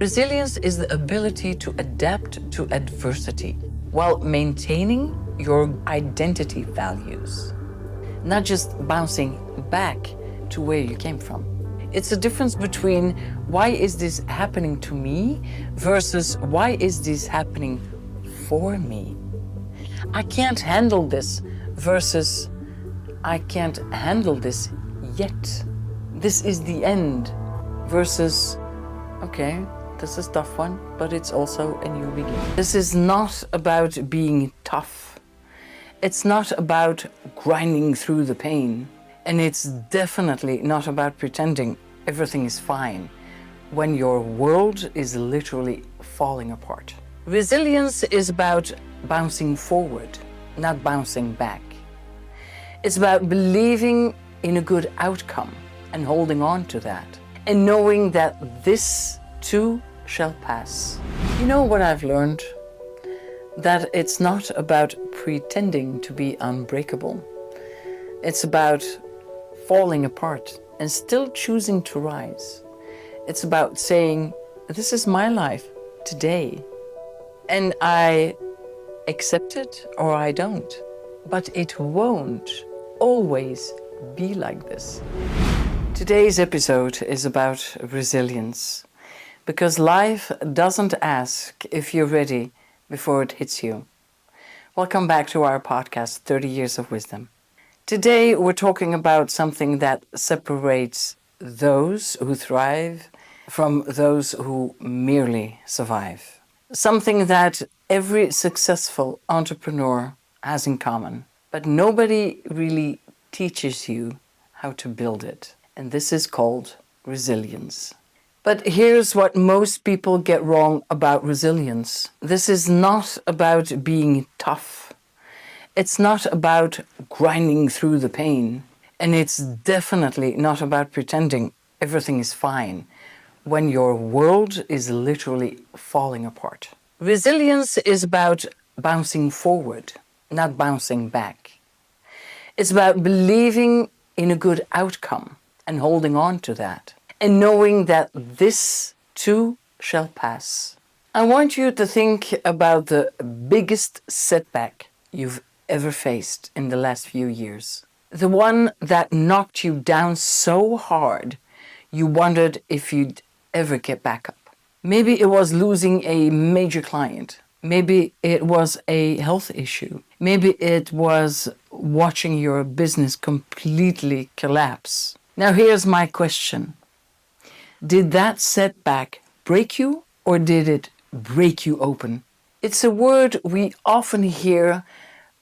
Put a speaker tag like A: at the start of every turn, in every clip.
A: Resilience is the ability to adapt to adversity while maintaining your identity values, not just bouncing back to where you came from. It's the difference between why is this happening to me versus why is this happening for me. I can't handle this versus I can't handle this yet. This is the end versus, okay, this is a tough one, but it's also a new beginning. This is not about being tough. It's not about grinding through the pain. And it's definitely not about pretending everything is fine when your world is literally falling apart. Resilience is about bouncing forward, not bouncing back. It's about believing in a good outcome and holding on to that, and knowing that this too shall pass. You know what I've learned? That it's not about pretending to be unbreakable. It's about falling apart and still choosing to rise. It's about saying, this is my life today, and I accept it or I don't. But it won't always be like this. Today's episode is about resilience, because life doesn't ask if you're ready before it hits you. Welcome back to our podcast, 30 Years of Wisdom. Today we're talking about something that separates those who thrive from those who merely survive. Something that every successful entrepreneur has in common, but nobody really teaches you how to build it. And this is called resilience. But here's what most people get wrong about resilience. This is not about being tough. It's not about grinding through the pain. And it's definitely not about pretending everything is fine when your world is literally falling apart. Resilience is about bouncing forward, not bouncing back. It's about believing in a good outcome and holding on to that, and knowing that this too shall pass. I want you to think about the biggest setback you've ever faced in the last few years. The one that knocked you down so hard you wondered if you'd ever get back up. Maybe it was losing a major client. Maybe it was a health issue. Maybe it was watching your business completely collapse. Now here's my question. Did that setback break you, or did it break you open? It's a word we often hear,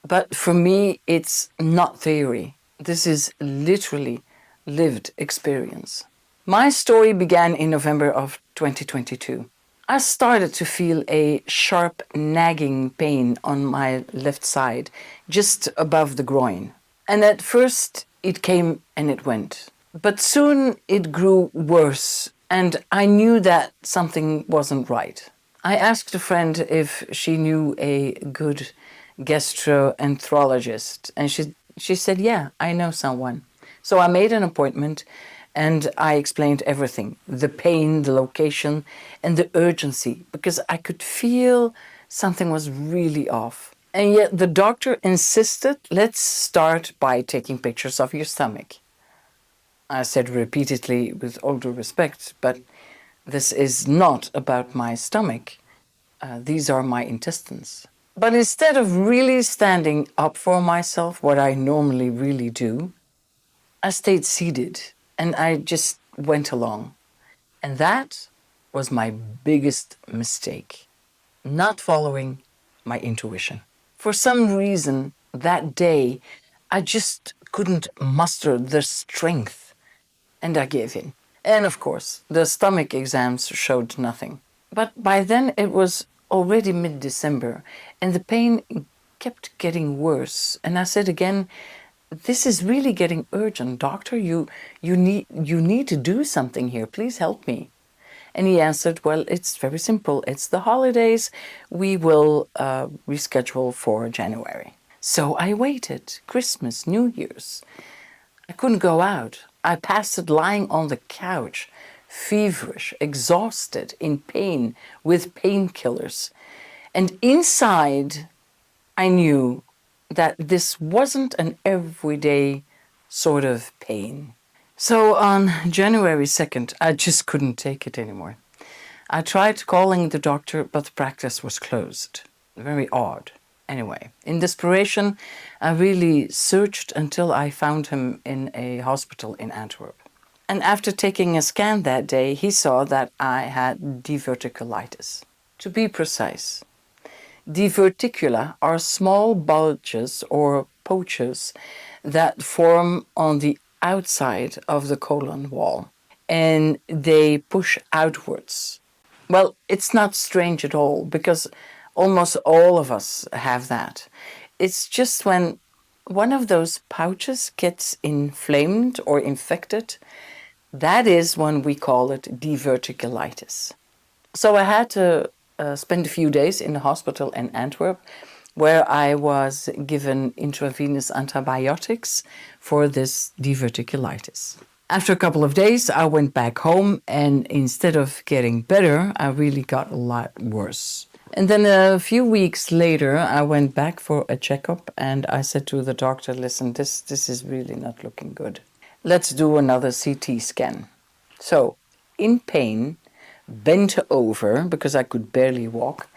A: but for me it's not theory. This is literally lived experience. My story began in November of 2022. I started to feel a sharp nagging pain on my left side, just above the groin. And at first it came and it went. But soon it grew worse, and I knew that something wasn't right. I asked a friend if she knew a good gastroenterologist, and she said, yeah, I know someone. So I made an appointment, and I explained everything, the pain, the location, and the urgency, because I could feel something was really off. And yet the doctor insisted, let's start by taking pictures of your stomach. I said repeatedly, with all due respect, but this is not about my stomach. These are my intestines. But instead of really standing up for myself, what I normally really do, I stayed seated and I just went along. And that was my biggest mistake, not following my intuition. For some reason, that day, I just couldn't muster the strength. And I gave in. And of course, the stomach exams showed nothing. But by then it was already mid-December, and the pain kept getting worse. And I said again, this is really getting urgent. Doctor, you need to do something here. Please help me. And he answered, well, it's very simple. It's the holidays. We will reschedule for January. So I waited. Christmas, New Year's. I couldn't go out. I passed it lying on the couch, feverish, exhausted, in pain, with painkillers. And inside, I knew that this wasn't an everyday sort of pain. So on January 2nd, I just couldn't take it anymore. I tried calling the doctor, but the practice was closed. Very odd. Anyway, in desperation, I really searched until I found him in a hospital in Antwerp. And after taking a scan that day, he saw that I had diverticulitis. To be precise, diverticula are small bulges or pouches that form on the outside of the colon wall, and they push outwards. Well, it's not strange at all because almost all of us have that. It's just when one of those pouches gets inflamed or infected, that is when we call it diverticulitis. So I had to spend a few days in the hospital in Antwerp where I was given intravenous antibiotics for this diverticulitis. After a couple of days, I went back home, and instead of getting better, I really got a lot worse. And then a few weeks later, I went back for a checkup, and I said to the doctor, listen, this is really not looking good. Let's do another CT scan. So, in pain, bent over because I could barely walk,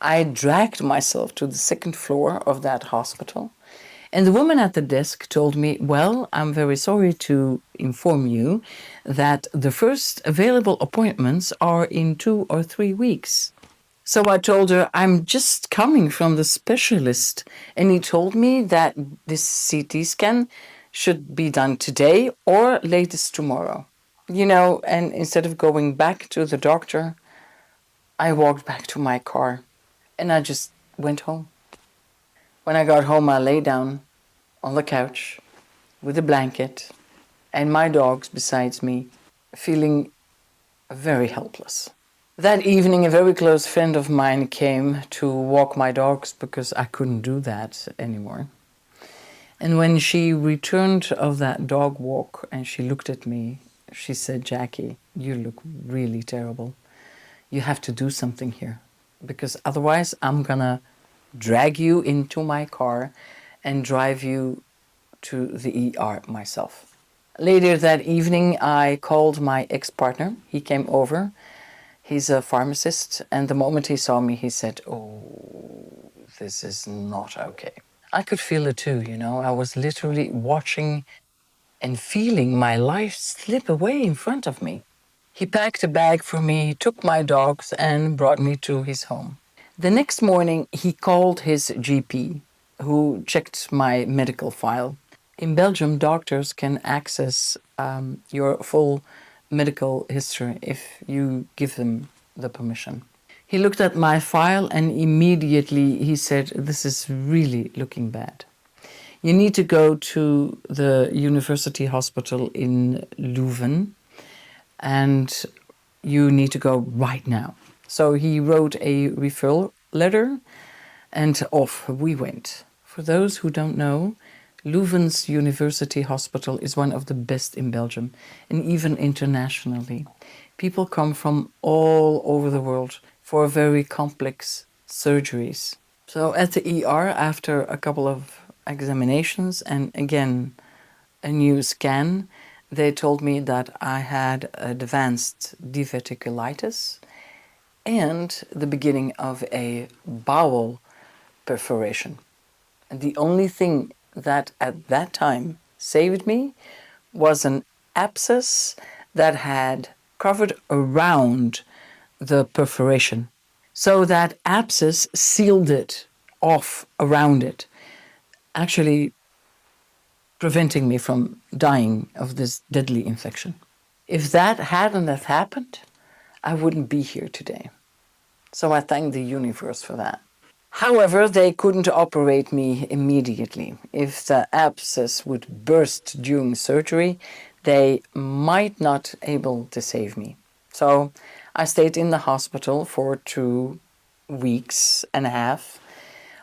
A: I dragged myself to the second floor of that hospital. And the woman at the desk told me, well, I'm very sorry to inform you that the first available appointments are in 2 or 3 weeks. So I told her, I'm just coming from the specialist, and he told me that this CT scan should be done today or latest tomorrow. And instead of going back to the doctor, I walked back to my car and I just went home. When I got home, I lay down on the couch with a blanket and my dogs besides me, feeling very helpless. That evening, a very close friend of mine came to walk my dogs because I couldn't do that anymore. And when she returned of that dog walk and she looked at me, she said, Jacky, you look really terrible. You have to do something here because otherwise I'm gonna drag you into my car and drive you to the ER myself. Later that evening, I called my ex-partner. He came over. He's a pharmacist, and the moment he saw me, he said, oh, this is not okay. I could feel it too, I was literally watching and feeling my life slip away in front of me. He packed a bag for me, took my dogs, and brought me to his home. The next morning, he called his GP, who checked my medical file. In Belgium, doctors can access your full medical history if you give them the permission. He looked at my file and immediately he said, this is really looking bad. You need to go to the university hospital in Leuven and you need to go right now. So he wrote a referral letter and off we went. For those who don't know, Leuven's University Hospital is one of the best in Belgium and even internationally. People come from all over the world for very complex surgeries. So at the ER, after a couple of examinations and again a new scan, they told me that I had advanced diverticulitis and the beginning of a bowel perforation. And the only thing that at that time saved me was an abscess that had covered around the perforation. So that abscess sealed it off around it, actually preventing me from dying of this deadly infection. If that hadn't have happened, I wouldn't be here today. So I thank the universe for that. However, they couldn't operate me immediately. If the abscess would burst during surgery, they might not able to save me. So I stayed in the hospital for 2.5 weeks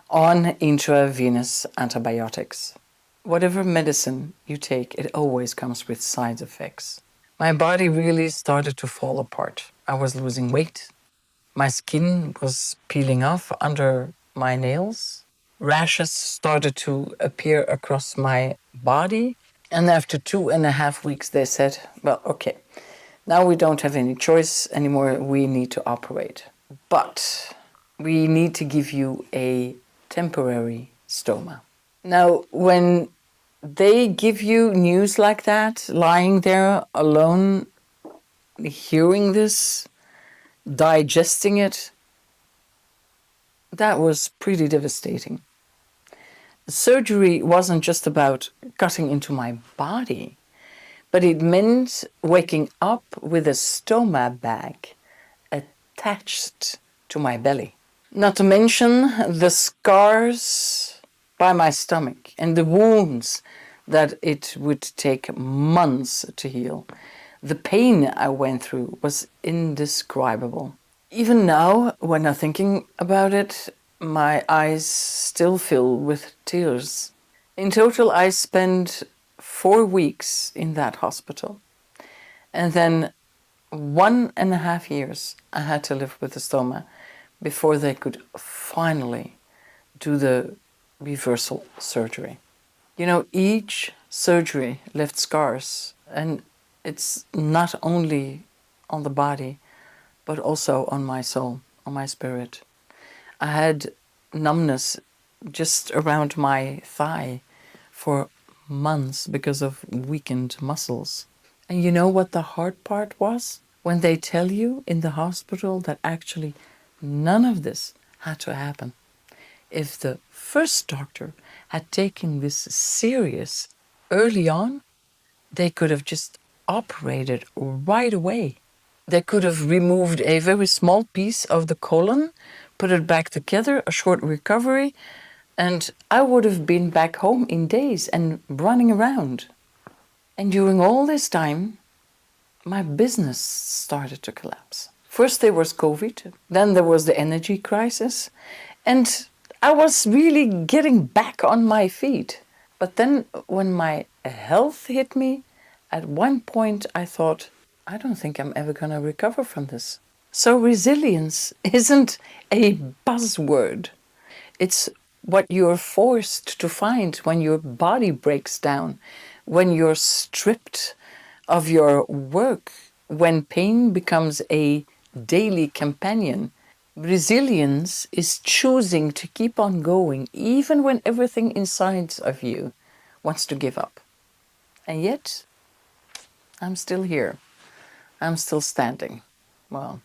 A: on intravenous antibiotics. Whatever medicine you take, it always comes with side effects. My body really started to fall apart. I was losing weight. My skin was peeling off under my nails. Rashes started to appear across my body. And after 2.5 weeks, they said, well, okay, now we don't have any choice anymore. We need to operate. But we need to give you a temporary stoma. Now, when they give you news like that, lying there alone, hearing this, digesting it, that was pretty devastating. Surgery wasn't just about cutting into my body, but it meant waking up with a stoma bag attached to my belly. Not to mention the scars by my stomach and the wounds that it would take months to heal. The pain I went through was indescribable. Even now, when I'm thinking about it, my eyes still fill with tears. In total, I spent 4 weeks in that hospital. And then 1.5 years I had to live with the stoma before they could finally do the reversal surgery. You know, each surgery left scars, and it's not only on the body, but also on my soul, on my spirit. I had numbness just around my thigh for months because of weakened muscles. And you know what the hard part was? When they tell you in the hospital that actually none of this had to happen. If the first doctor had taken this serious early on, they could have just operated right away. They could have removed a very small piece of the colon, put it back together, a short recovery, and I would have been back home in days and running around. And during all this time, my business started to collapse. First there was COVID, then there was the energy crisis, and I was really getting back on my feet. But then when my health hit me, at one point I thought, I don't think I'm ever going to recover from this. So resilience isn't a buzzword. It's what you're forced to find when your body breaks down, when you're stripped of your work, when pain becomes a daily companion. Resilience is choosing to keep on going even when everything inside of you wants to give up. And yet, I'm still here. I'm still standing. Well,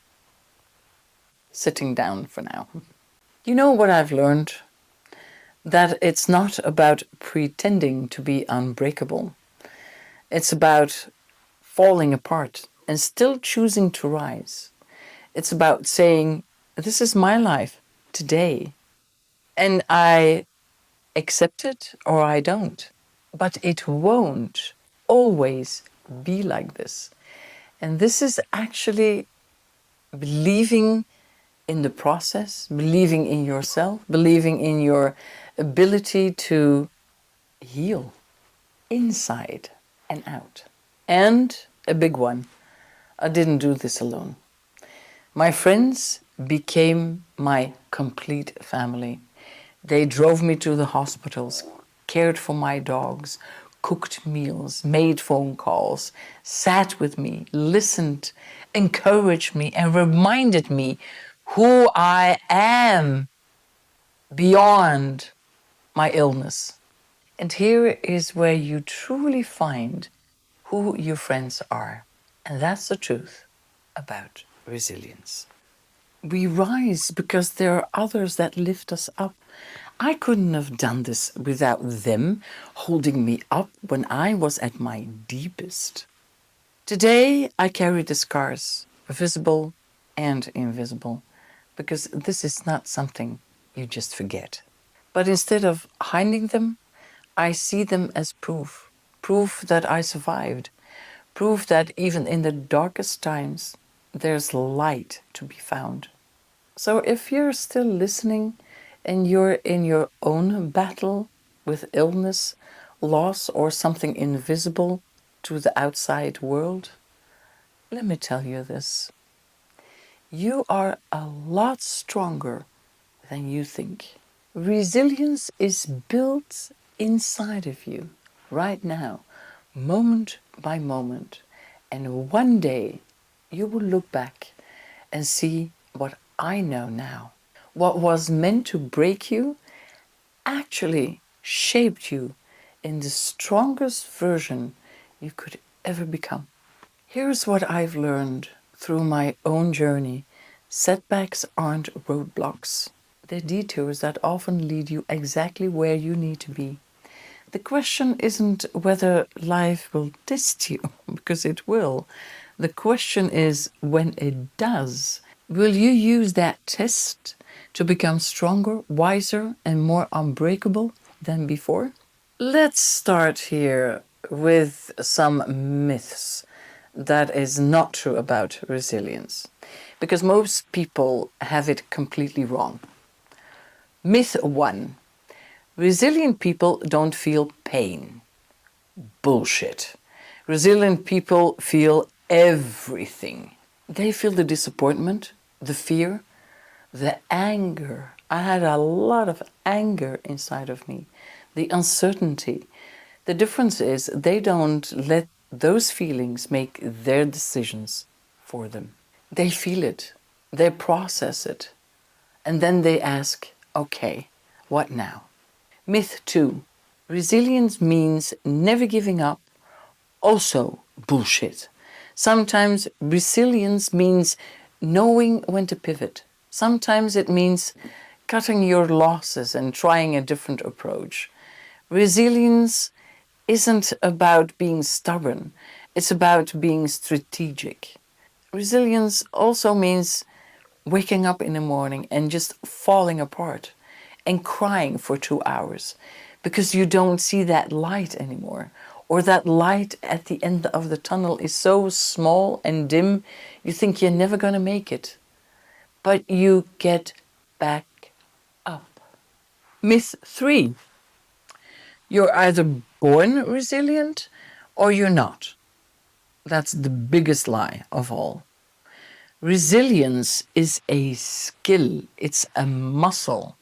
A: sitting down for now. You know what I've learned? That it's not about pretending to be unbreakable. It's about falling apart and still choosing to rise. It's about saying, this is my life today, and I accept it or I don't. But it won't always be like this. And this is actually believing in the process, believing in yourself, believing in your ability to heal inside and out. And a big one, I didn't do this alone. My friends became my complete family. They drove me to the hospitals, cared for my dogs, cooked meals, made phone calls, sat with me, listened, encouraged me, and reminded me who I am beyond my illness. And here is where you truly find who your friends are. And that's the truth about resilience. We rise because there are others that lift us up. I couldn't have done this without them holding me up when I was at my deepest. Today, I carry the scars, visible and invisible, because this is not something you just forget. But instead of hiding them, I see them as proof. Proof that I survived. Proof that even in the darkest times, there's light to be found. So if you're still listening and you're in your own battle with illness, loss, or something invisible to the outside world, Let me tell you this. You are a lot stronger than you think. Resilience is built inside of you right now, moment by moment. And one day you will look back and see what I know now. What was meant to break you actually shaped you in the strongest version you could ever become. Here's what I've learned through my own journey. Setbacks aren't roadblocks. They're detours that often lead you exactly where you need to be. The question isn't whether life will test you, because it will. The question is, when it does, will you use that test to become stronger, wiser, and more unbreakable than before? Let's start here with some myths that is not true about resilience, because most people have it completely wrong. Myth 1: resilient people don't feel pain. Bullshit. Resilient people feel everything. They feel the disappointment, the fear, the anger. I had a lot of anger inside of me, the uncertainty. The difference is they don't let those feelings make their decisions for them. They feel it, they process it, and then they ask, okay, what now? Myth 2: resilience means never giving up. Also bullshit. Sometimes resilience means knowing when to pivot. Sometimes it means cutting your losses and trying a different approach. Resilience isn't about being stubborn, it's about being strategic. Resilience also means waking up in the morning and just falling apart and crying for 2 hours because you don't see that light anymore, or that light at the end of the tunnel is so small and dim you think you're never going to make it. But you get back up. Myth 3: you're either born resilient or you're not. That's the biggest lie of all. Resilience is a skill, it's a muscle.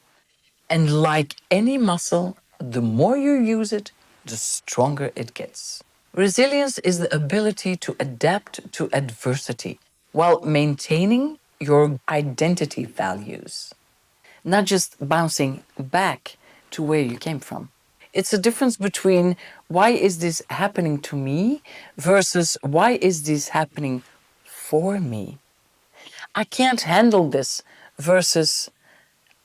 A: And like any muscle, the more you use it, the stronger it gets. Resilience is the ability to adapt to adversity while maintaining your identity values, not just bouncing back to where you came from. It's a difference between why is this happening to me versus why is this happening for me. I can't handle this versus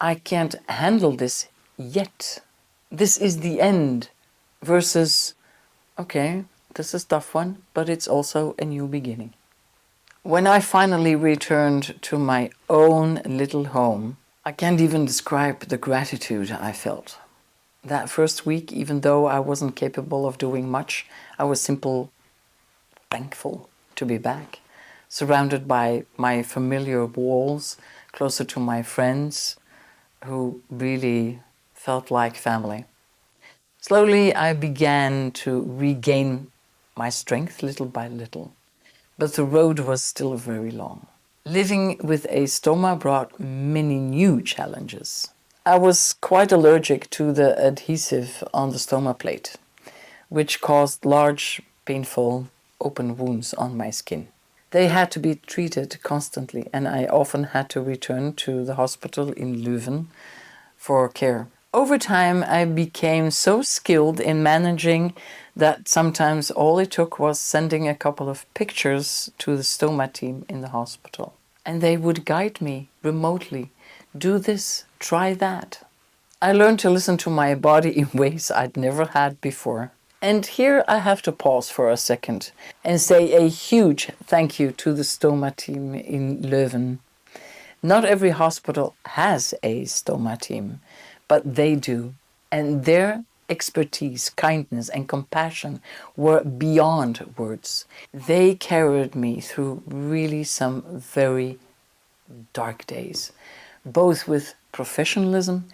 A: I can't handle this yet. This is the end versus, okay, this is a tough one, but it's also a new beginning. When I finally returned to my own little home, I can't even describe the gratitude I felt. That first week, even though I wasn't capable of doing much, I was simply thankful to be back, surrounded by my familiar walls, closer to my friends, who really felt like family. Slowly, I began to regain my strength little by little, but the road was still very long. Living with a stoma brought many new challenges. I was quite allergic to the adhesive on the stoma plate, which caused large, painful, open wounds on my skin. They had to be treated constantly, and I often had to return to the hospital in Leuven for care. Over time, I became so skilled in managing that sometimes all it took was sending a couple of pictures to the stoma team in the hospital. And they would guide me remotely. Do this, try that. I learned to listen to my body in ways I'd never had before. And here I have to pause for a second and say a huge thank you to the stoma team in Leuven. Not every hospital has a stoma team, but they do. And their expertise, kindness, and compassion were beyond words. They carried me through really some very dark days, both with professionalism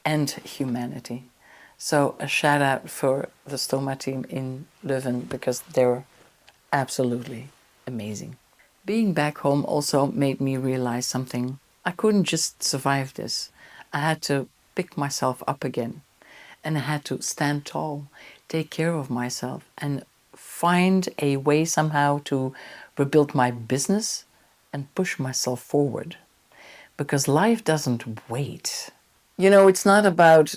A: and humanity. So a shout out for the stoma team in Leuven because they're absolutely amazing. Being back home also made me realize something. I couldn't just survive this. I had to pick myself up again. And I had to stand tall, take care of myself, and find a way somehow to rebuild my business and push myself forward. Because life doesn't wait. It's not about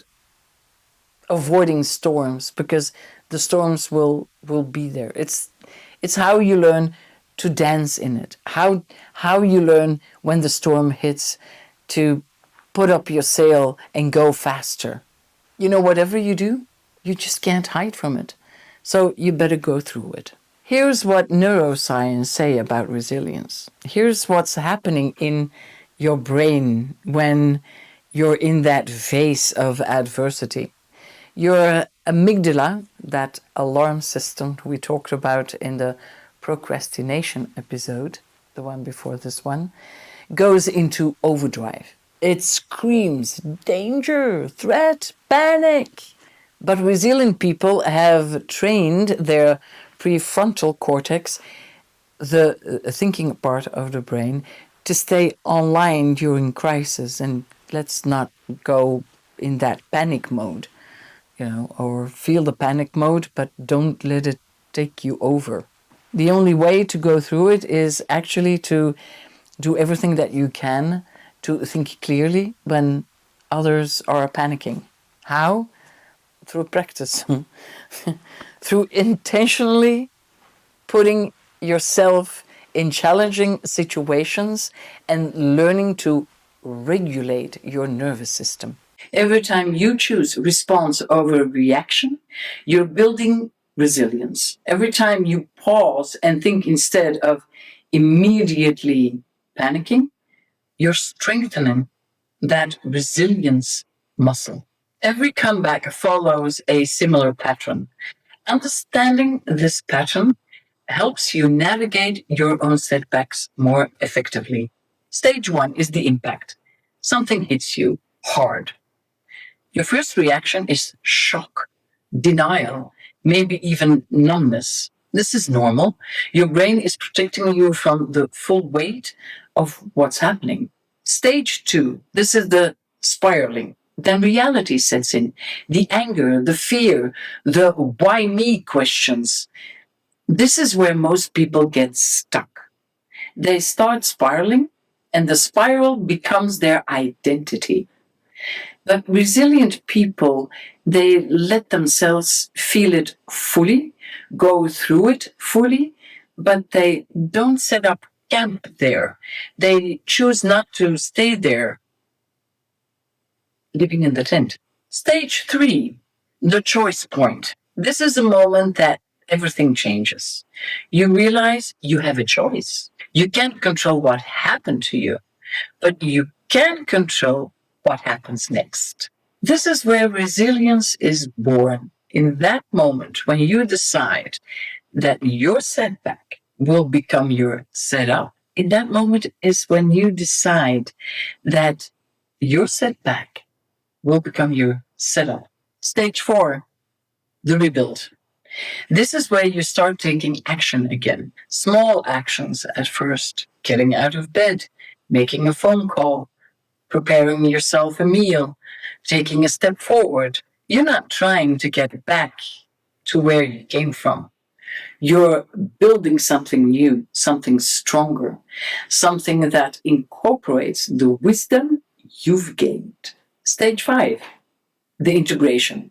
A: avoiding storms, because the storms will be there. It's how you learn to dance in it. How you learn when the storm hits to put up your sail and go faster. Whatever you do, you just can't hide from it. So you better go through it. Here's what neuroscience say about resilience. Here's what's happening in your brain when you're in that phase of adversity. Your amygdala, that alarm system we talked about in the procrastination episode, the one before this one, goes into overdrive. It screams danger, threat, panic. But resilient people have trained their prefrontal cortex, the thinking part of the brain, to stay online during crisis, and let's not go in that panic mode, or feel the panic mode, but don't let it take you over. The only way to go through it is actually to do everything that you can to think clearly when others are panicking. How? Through practice. Through intentionally putting yourself in challenging situations and learning to regulate your nervous system. Every time you choose response over reaction, you're building resilience. Every time you pause and think instead of immediately panicking, you're strengthening that resilience muscle. Every comeback follows a similar pattern. Understanding this pattern helps you navigate your own setbacks more effectively. Stage one is the impact. Something hits you hard. Your first reaction is shock, denial, maybe even numbness. This is normal. Your brain is protecting you from the full weight of what's happening. Stage two, this is the spiraling. Then reality sets in. The anger, the fear, the why me questions. This is where most people get stuck. They start spiraling, and the spiral becomes their identity. But resilient people, they let themselves feel it fully, go through it fully, but they don't set up camp there. They choose not to stay there, living in the tent. Stage three, the choice point. This is a moment that everything changes. You realize you have a choice. You can't control what happened to you, but you can control what happens next. This is where resilience is born. In that moment, when you decide that your setback will become your setup, in that moment is when you decide that your setback will become your setup. Stage four, the rebuild. This is where you start taking action again. Small actions at first, getting out of bed, making a phone call, preparing yourself a meal, taking a step forward. You're not trying to get back to where you came from. You're building something new, something stronger, something that incorporates the wisdom you've gained. Stage five, the integration.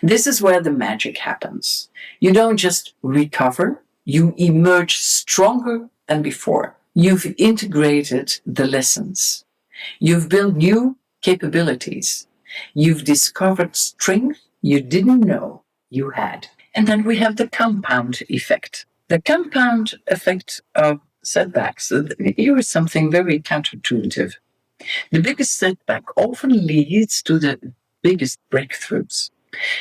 A: This is where the magic happens. You don't just recover, you emerge stronger than before. You've integrated the lessons. You've built new capabilities. You've discovered strength you didn't know you had. And then we have the compound effect. The compound effect of setbacks. Here is something very counterintuitive. The biggest setback often leads to the biggest breakthroughs.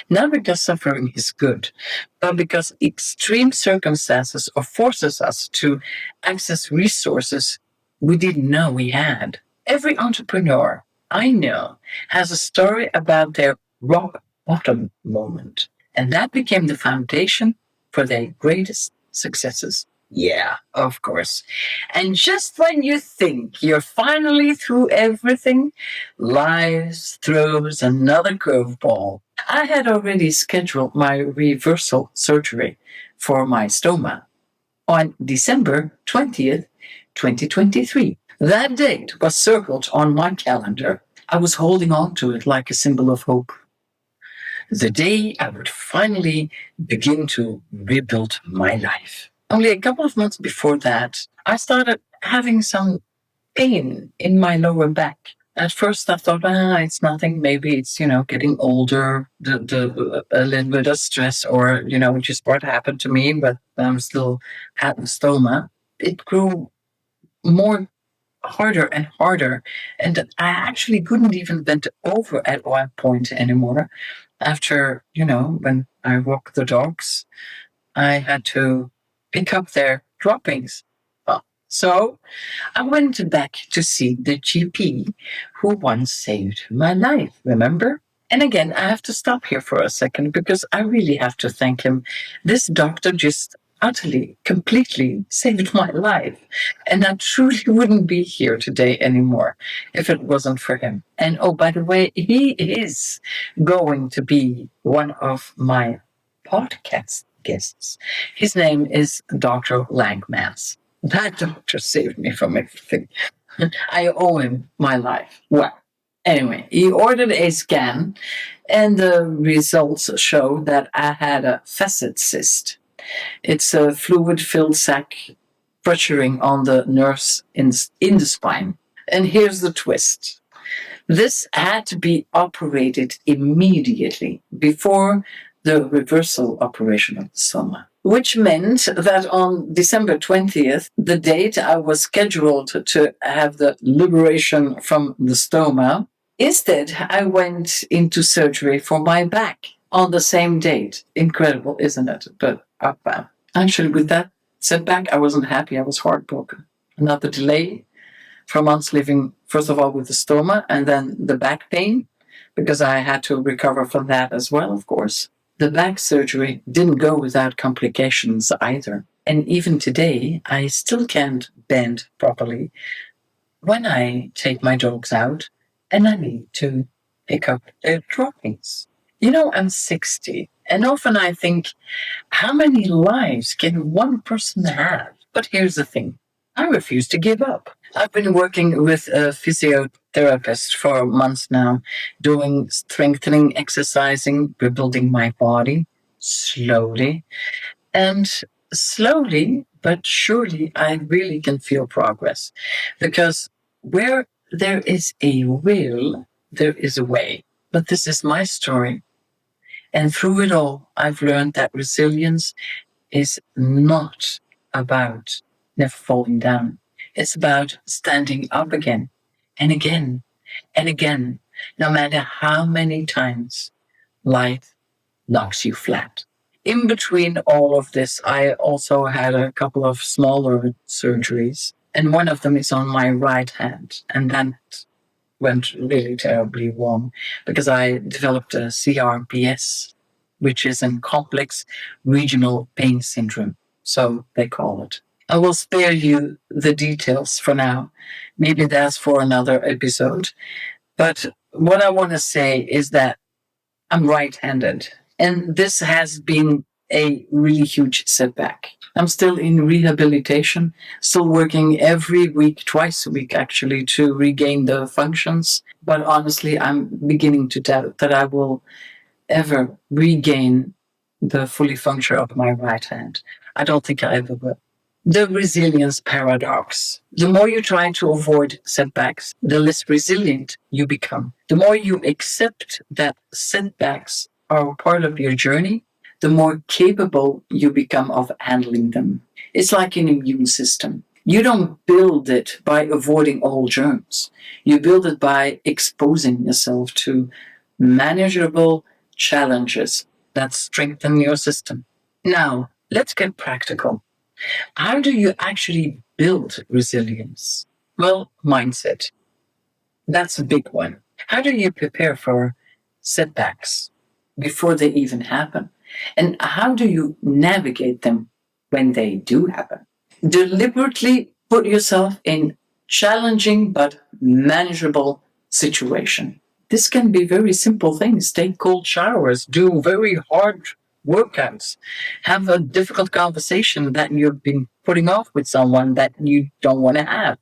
A: Not because suffering is good, but because extreme circumstances or forces us to access resources we didn't know we had. Every entrepreneur I know has a story about their rock bottom moment, and that became the foundation for their greatest successes. Yeah, of course. And just when you think you're finally through everything, life throws another curveball. I had already scheduled my reversal surgery for my stoma on December 20th, 2023. That date was circled on my calendar. I was holding on to it like a symbol of hope. The day I would finally begin to rebuild my life. Only a couple of months before that, I started having some pain in my lower back. At first, I thought, it's nothing. Maybe it's, getting older, a little bit of stress, or, just what happened to me, but I'm still had the stoma. It grew more harder and harder. And I actually couldn't even bend over at one point anymore. After, when I walk the dogs, I had to pick up their droppings. So I went back to see the GP who once saved my life, remember? And again, I have to stop here for a second because I really have to thank him. This doctor just utterly, completely saved my life. And I truly wouldn't be here today anymore if it wasn't for him. And oh, by the way, he is going to be one of my podcast guests. His name is Dr. Langmans. That doctor saved me from everything. I owe him my life. Well, anyway, he ordered a scan, and the results show that I had a facet cyst. It's a fluid filled sac pressuring on the nerves in the spine. And here's the twist: this had to be operated immediately before the reversal operation of the stoma, which meant that on December 20th, the date I was scheduled to have the liberation from the stoma, instead I went into surgery for my back on the same date. Incredible, isn't it? But actually, with that setback, I wasn't happy. I was heartbroken. Another delay for months living, first of all, with the stoma and then the back pain, because I had to recover from that as well, of course. The back surgery didn't go without complications either. And even today, I still can't bend properly when I take my dogs out and I need to pick up their droppings. I'm 60, and often I think, how many lives can one person have? But here's the thing: I refuse to give up. I've been working with a physiotherapist for months now, doing strengthening, exercising, rebuilding my body slowly. And slowly, but surely, I really can feel progress. Because where there is a will, there is a way. But this is my story. And through it all, I've learned that resilience is not about never falling down. It's about standing up again and again and again, no matter how many times life knocks you flat. In between all of this, I also had a couple of smaller surgeries, and one of them is on my right hand. And that went really terribly wrong because I developed a CRPS, which is a complex regional pain syndrome. So they call it. I will spare you the details for now. Maybe that's for another episode. But what I want to say is that I'm right handed, and this has been a really huge setback. I'm still in rehabilitation, still working every week, twice a week actually, to regain the functions. But honestly, I'm beginning to doubt that I will ever regain the fully function of my right hand. I don't think I ever will. The resilience paradox. The more you try to avoid setbacks, the less resilient you become. The more you accept that setbacks are part of your journey, the more capable you become of handling them. It's like an immune system. You don't build it by avoiding all germs. You build it by exposing yourself to manageable challenges that strengthen your system. Now, let's get practical. How do you actually build resilience? Well, mindset. That's a big one. How do you prepare for setbacks before they even happen? And how do you navigate them when they do happen? Deliberately put yourself in challenging but manageable situation. This can be very simple things. Take cold showers, do very hard workouts, have a difficult conversation that you've been putting off with someone that you don't want to have.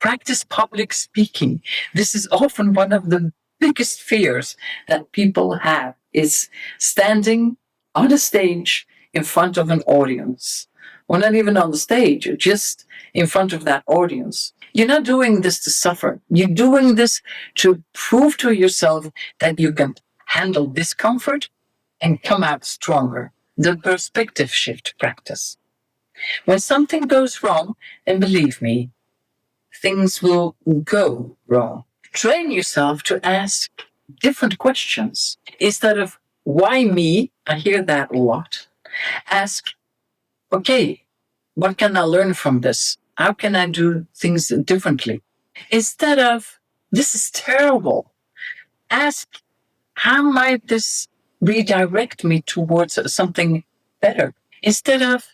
A: Practice public speaking. This is often one of the biggest fears that people have is standing on a stage in front of an audience. Or not even on the stage, just in front of that audience. You're not doing this to suffer. You're doing this to prove to yourself that you can handle discomfort and come out stronger. The perspective shift practice. When something goes wrong, and believe me, things will go wrong. Train yourself to ask different questions. Instead of why me, I hear that a lot. Ask, okay, what can I learn from this? How can I do things differently? Instead of, this is terrible, ask, how might this redirect me towards something better? Instead of,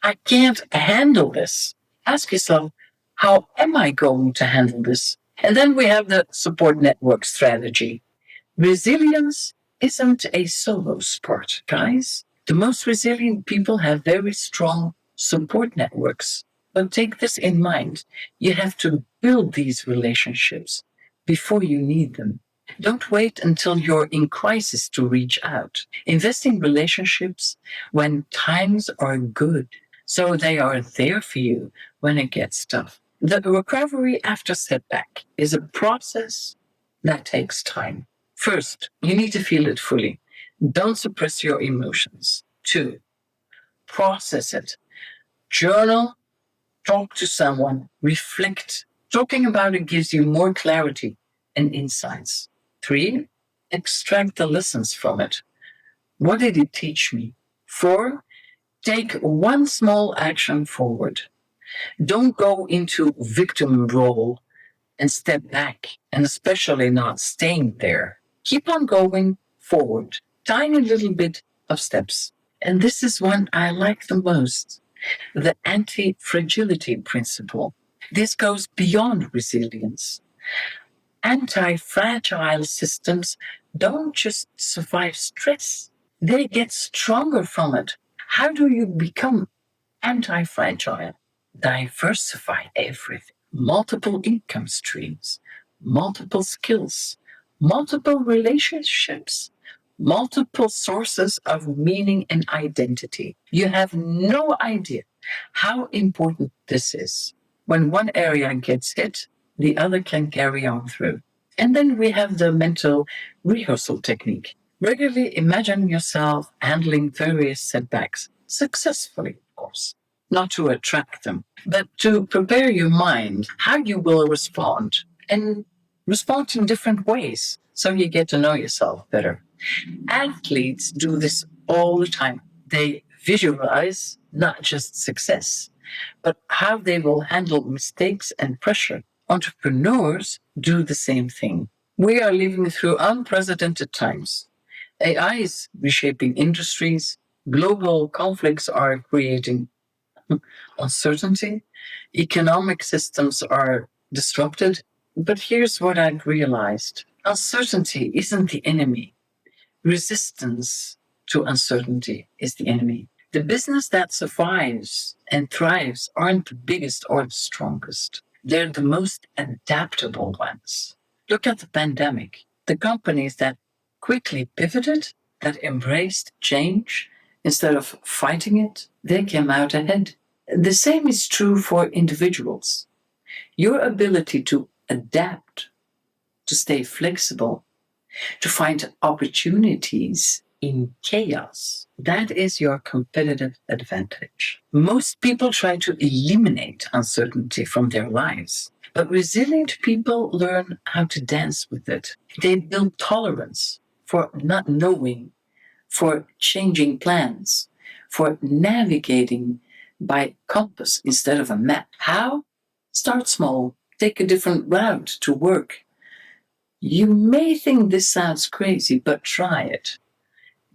A: I can't handle this. Ask yourself, how am I going to handle this? And then we have the support network strategy. Resilience isn't a solo sport, guys. The most resilient people have very strong support networks. But take this in mind. You have to build these relationships before you need them. Don't wait until you're in crisis to reach out. Invest in relationships when times are good, so they are there for you when it gets tough. The recovery after setback is a process that takes time. First, you need to feel it fully. Don't suppress your emotions. Two, process it. Journal, talk to someone, reflect. Talking about it gives you more clarity and insights. Three, extract the lessons from it. What did it teach me? Four, take one small action forward. Don't go into victim role and step back, and especially not staying there. Keep on going forward, tiny little bit of steps. And this is one I like the most, the anti fragility principle. This goes beyond resilience. Anti fragile systems don't just survive stress, they get stronger from it. How do you become anti fragile? Diversify everything, multiple income streams, multiple skills, multiple relationships, multiple sources of meaning and identity. You have no idea how important this is. When one area gets hit, the other can carry on through. And then we have the mental rehearsal technique. Regularly imagine yourself handling various setbacks successfully, of course, not to attract them, but to prepare your mind how you will respond and respond in different ways so you get to know yourself better. Athletes do this all the time. They visualize not just success, but how they will handle mistakes and pressure. Entrepreneurs do the same thing. We are living through unprecedented times. AI is reshaping industries, global conflicts are creating uncertainty, economic systems are disrupted. But here's what I've realized: uncertainty isn't the enemy, resistance to uncertainty is the enemy. The business that survives and thrives aren't the biggest or the strongest, they're the most adaptable ones. Look at the pandemic. The companies that quickly pivoted, that embraced change instead of fighting it, they came out ahead. The same is true for individuals. Your ability to adapt, to stay flexible, to find opportunities in chaos, that is your competitive advantage. Most people try to eliminate uncertainty from their lives, but resilient people learn how to dance with it. They build tolerance for not knowing, for changing plans, for navigating by compass instead of a map. How? Start small, take a different route to work. You may think this sounds crazy, but try it.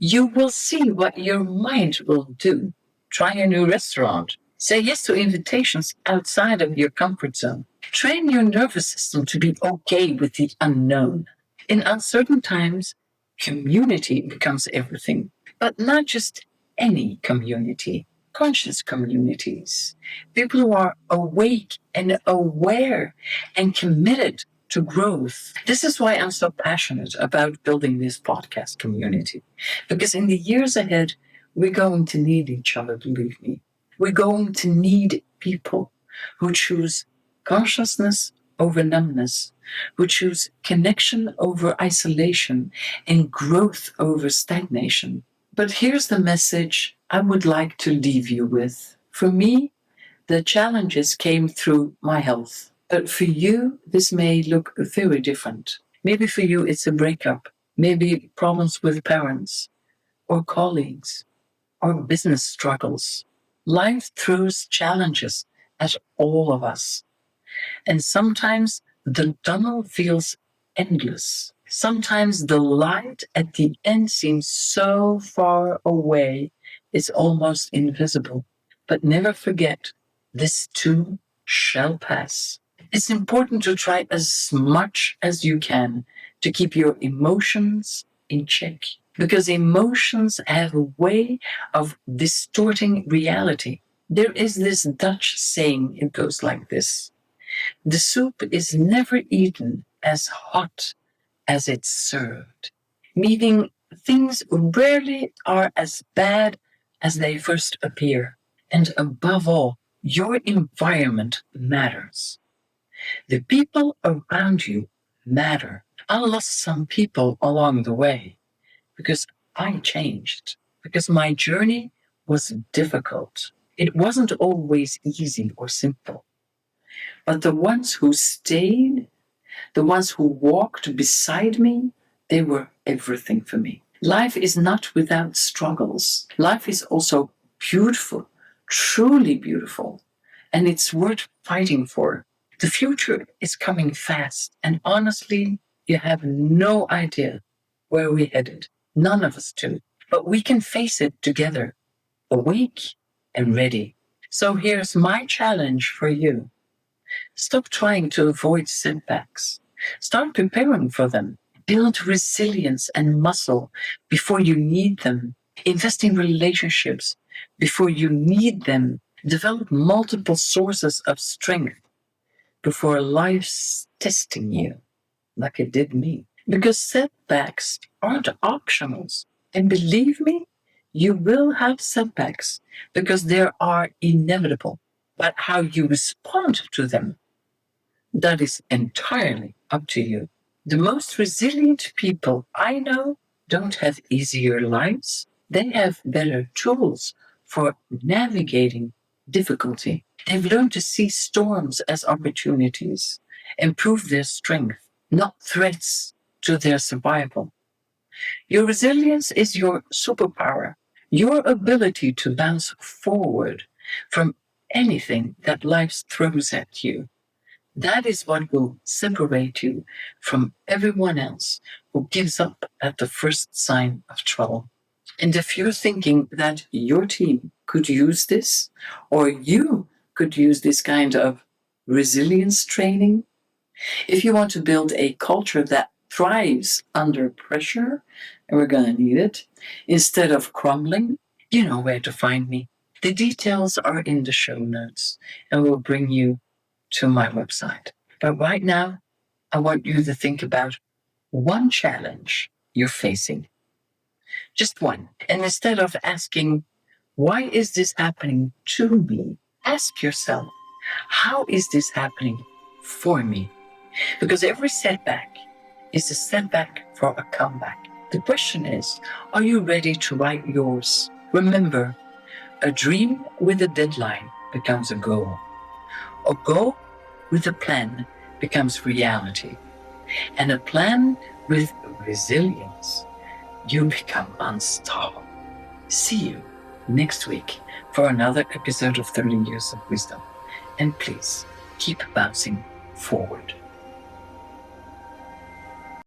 A: You will see what your mind will do. Try a new restaurant. Say yes to invitations outside of your comfort zone. Train your nervous system to be okay with the unknown. In uncertain times, community becomes everything, but not just any community, conscious communities. People who are awake and aware and committed to growth. This is why I'm so passionate about building this podcast community, because in the years ahead, we're going to need each other, believe me. We're going to need people who choose consciousness over numbness, who choose connection over isolation and growth over stagnation. But here's the message I would like to leave you with. For me, the challenges came through my health. But for you, this may look very different. Maybe for you, it's a breakup, maybe problems with parents or colleagues or business struggles. Life throws challenges at all of us. And sometimes the tunnel feels endless. Sometimes the light at the end seems so far away, it's almost invisible. But never forget, this too shall pass. It's important to try as much as you can to keep your emotions in check, because emotions have a way of distorting reality. There is this Dutch saying, it goes like this: the soup is never eaten as hot as it's served, meaning things rarely are as bad as they first appear. And above all, your environment matters. The people around you matter. I lost some people along the way because I changed, because my journey was difficult. It wasn't always easy or simple. But the ones who stayed, the ones who walked beside me, they were everything for me. Life is not without struggles. Life is also beautiful, truly beautiful, and it's worth fighting for. The future is coming fast, and honestly, you have no idea where we're headed. None of us do. But we can face it together, awake and ready. So here's my challenge for you. Stop trying to avoid setbacks. Start preparing for them. Build resilience and muscle before you need them. Invest in relationships before you need them. Develop multiple sources of strength before life's testing you, like it did me. Because setbacks aren't optionals. And believe me, you will have setbacks because they are inevitable. But how you respond to them, that is entirely up to you. The most resilient people I know don't have easier lives. They have better tools for navigating difficulty. They've learned to see storms as opportunities and prove their strength, not threats to their survival. Your resilience is your superpower, your ability to bounce forward from anything that life throws at you. That is what will separate you from everyone else who gives up at the first sign of trouble. And if you're thinking that your team could use this, or you could use this kind of resilience training, if you want to build a culture that thrives under pressure, and we're going to need it, instead of crumbling, you know where to find me. The details are in the show notes, and we'll bring you to my website. But right now, I want you to think about one challenge you're facing. Just one. And instead of asking, why is this happening to me? Ask yourself, how is this happening for me? Because every setback is a setback for a comeback. The question is, are you ready to write yours? Remember, a dream with a deadline becomes a goal. A goal with a plan becomes reality. And a plan with resilience, you become unstoppable. See you next week for another episode of 30 Years of Wisdom. And please keep bouncing forward.